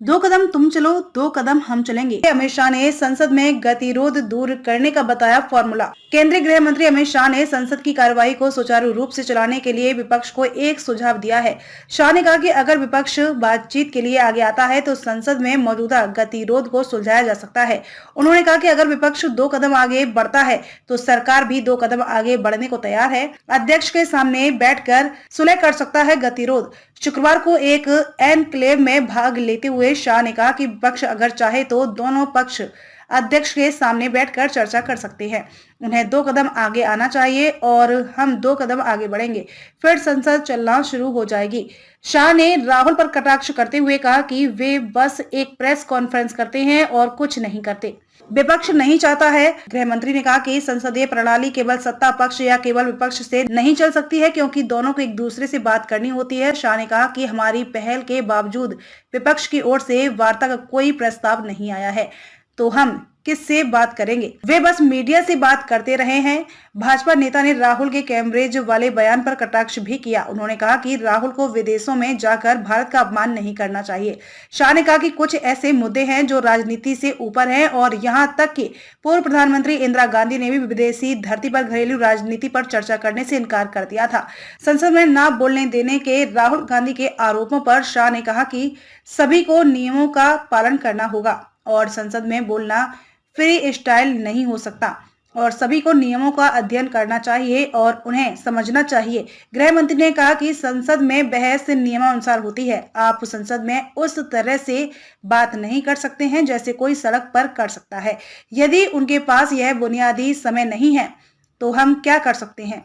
दो कदम तुम चलो, दो कदम हम चलेंगे। अमित शाह ने संसद में गतिरोध दूर करने का बताया फॉर्मूला। केंद्रीय गृह मंत्री अमित शाह ने संसद की कार्यवाही को सुचारू रूप से चलाने के लिए विपक्ष को एक सुझाव दिया है। शाह ने कहा कि अगर विपक्ष बातचीत के लिए आगे आता है तो संसद में मौजूदा गतिरोध को सुलझाया जा सकता है। उन्होंने कहा कि अगर विपक्ष दो कदम आगे बढ़ता है तो सरकार भी दो कदम आगे बढ़ने को तैयार है। अध्यक्ष के सामने बैठकर सुलह कर सकता है गतिरोध। शुक्रवार को एक एनक्लेव में भाग लेते हुए शाह ने कहा कि विपक्ष अगर चाहे तो दोनों पक्ष अध्यक्ष के सामने बैठकर चर्चा कर सकते हैं। उन्हें दो कदम आगे आना चाहिए और हम दो कदम आगे बढ़ेंगे, फिर संसद चलना शुरू हो जाएगी। शाह ने राहुल पर कटाक्ष करते हुए कहा कि वे बस एक प्रेस कॉन्फ्रेंस करते हैं और कुछ नहीं करते। विपक्ष नहीं चाहता है। गृह मंत्री ने कहा कि संसदीय प्रणाली केवल सत्ता पक्ष या केवल विपक्ष से नहीं चल सकती है, क्योंकि दोनों को एक दूसरे से बात करनी होती है। शाह ने कहा कि हमारी पहल के बावजूद विपक्ष की ओर से वार्ता का कोई प्रस्ताव नहीं आया है, तो हम किससे बात करेंगे? वे बस मीडिया से बात करते रहे हैं। भाजपा नेता ने राहुल के कैम्ब्रिज वाले बयान पर कटाक्ष भी किया। उन्होंने कहा कि राहुल को विदेशों में जाकर भारत का अपमान नहीं करना चाहिए। शाह ने कहा कि कुछ ऐसे मुद्दे हैं जो राजनीति से ऊपर हैं और यहां तक कि पूर्व प्रधानमंत्री इंदिरा गांधी ने भी विदेशी धरती पर घरेलू राजनीति पर चर्चा करने से इनकार कर दिया था। संसद में न बोलने देने के राहुल गांधी के आरोपों पर शाह ने कहा कि सभी को नियमों का पालन करना होगा और संसद में बोलना फ्री स्टाइल नहीं हो सकता और सभी को नियमों का अध्ययन करना चाहिए और उन्हें समझना चाहिए। गृह मंत्री ने कहा कि संसद में बहस नियमानुसार होती है। आप संसद में उस तरह से बात नहीं कर सकते हैं जैसे कोई सड़क पर कर सकता है। यदि उनके पास यह बुनियादी समय नहीं है तो हम क्या कर सकते हैं?